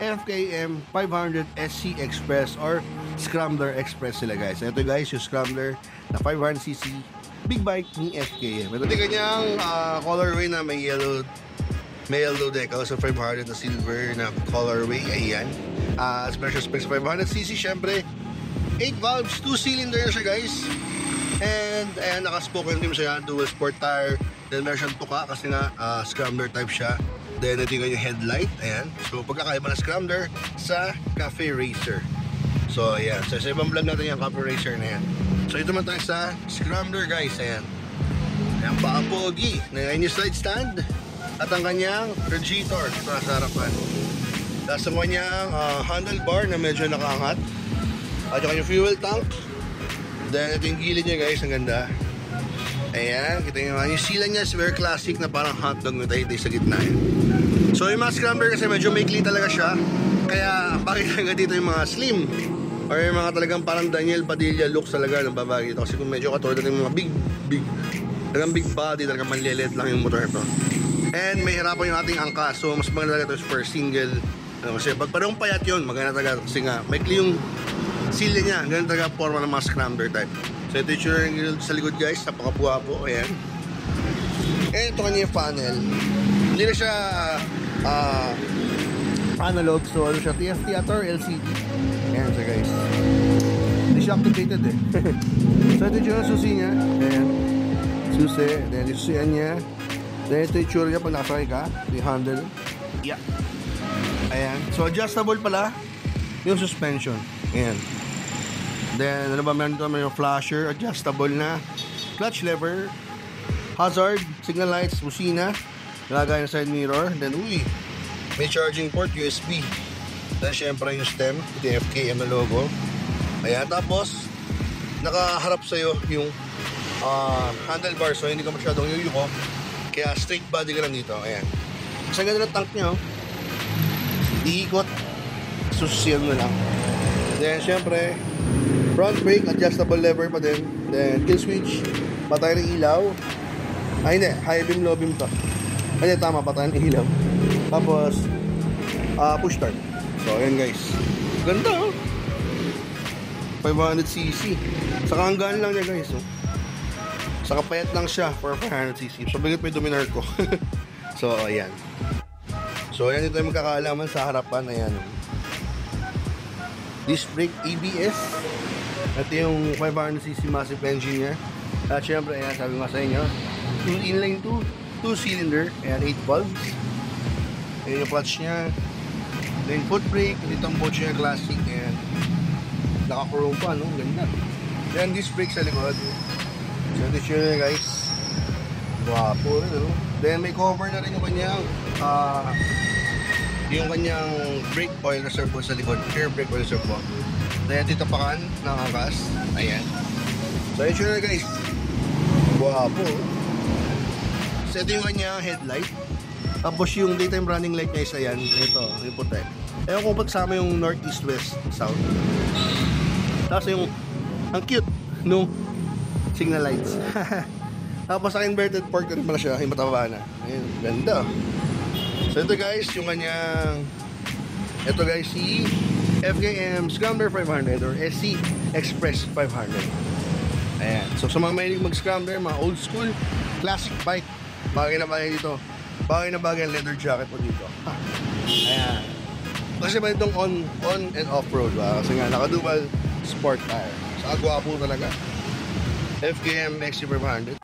FKM 500 SC Express or Scrambler Express sila guys. Ito guys yung Scrambler na 500cc big bike ni FKM. Ito yung kanyang colorway na may yellow decal sa 500 na silver na colorway. Ayan. Special specs 500cc syempre. 8 valves, 2 cylinder na siya guys. And ayan, naka-spoken rim siya, dual sport tire. Then meron siyang tuka kasi nga Scrambler type siya. Then ito yung headlight, ayan. So pagkakaiba ng Scrambler sa Cafe Racer. So ayan, so sa ibang vlog natin yung Cafe Racer na yan. So ito man tayo sa Scrambler guys, ayan. Ayan, paapogi. Ayan yung slide stand. At ang kanyang radiator dito sa harapan. Tapos ang kanyang handlebar na medyo nakaangat. At yung kanyang fuel tank. Then ito yung gilid niya guys, ang ganda. Ayan, kita nyo yung sila niya is very classic na parang hotdog na tayo sa gitna. So yung mga Scrambler kasi medyo maikli talaga siya. Kaya bakit talaga dito yung mga slim or yung mga talagang parang Daniel Padilla looks talaga ng babae dito. Kasi kung medyo katulad yung mga talagang big body, talagang manlilit lang yung motor ito. And may hirapan yung ating angka. So mas maganda talaga ito for single. Kasi pag parang payat yun, maganda talaga. Kasi nga maikli yung silya niya. Ganun talaga forma ng mga Scrambler type. So ito yung tsura ng sa likod guys, napakapuwapo, ayan. And ito kanya yung funnel. Hindi na siya analog, so ano siya, TFT or LCD. Ayan siya guys. Hindi siya activated eh. So ito yung tsura ng susi niya, ayan. Susi, then yung susian niya. Then ito yung tsura niya pag nakasakay ka, yung handle. Yeah. Ayan, so adjustable pala yung suspension. Ayan. Then, ano ba meron dito? May flasher, adjustable na clutch lever, hazard, signal lights, busina, lagay na side mirror. Then, may charging port, USB. Then, syempre yung stem, ito yung FKM na logo. Ayan, tapos, nakaharap sa'yo yung handlebar. So, hindi ka masyadong yuyuko. Kaya, straight body ka lang dito. Ayan. Kasi ganda ng tank nyo. Iikot. Susiyan mo lang. Then, syempre, front brake, adjustable lever pa din. Then, kill switch, patay ng ilaw. Ay, hindi, high beam, low beam to. Ay, hindi, tama, patay ng ilaw. Tapos, push start. So, ayan guys. Ganda, oh. 500cc. Saka hanggaan lang niya guys, oh. Saka payat lang siya for 500cc. So, bigit pa yung Dominar ko. So, ayan. So, ayan ito yung magkakaalaman sa harapan. Ayan, oh. Disc brake, ABS. Ito yung 500cc massive engine niya. At syempre, ayan, sabi nga sa inyo, inline 2 cylinder, ayan, 8 valves. Ayan yung clutch niya. Then foot brake, ito ang boat niya, classic, ayan. Naka-chrome pa, no? Ganda. Ayan, disc brake sa likod. So, ito siya guys. Guwapo rin, no? Then may cover na rin yung kanyang brake oil reservoir sa likod, air brake oil reservoir. Then titapakan ng angkas. Ayan. So yun siya guys. Guwapo. So ito yung kanyang headlight. Tapos yung daytime running light guys, ayan. Ito, yung puti. Ewan kung pagsama yung north, east, west, south. Tapos yung ang cute no signal lights. Tapos sa inverted fork rin pala siya, yung mataba na. Ayun, ganda. So ito guys, yung kanyang ito guys, si FKM Scrambler 500 or SC Express 500. Ayan. So sa mga mahilig mag-Scrambler, mga old school, classic bike, bagay na bagay dito. Bagay na bagay ang leather jacket mo dito. Ayan. Kasi ba itong on and off-road ba? Kasi nga naka-dual sport tire. So agwapo talaga. FKM XC 500.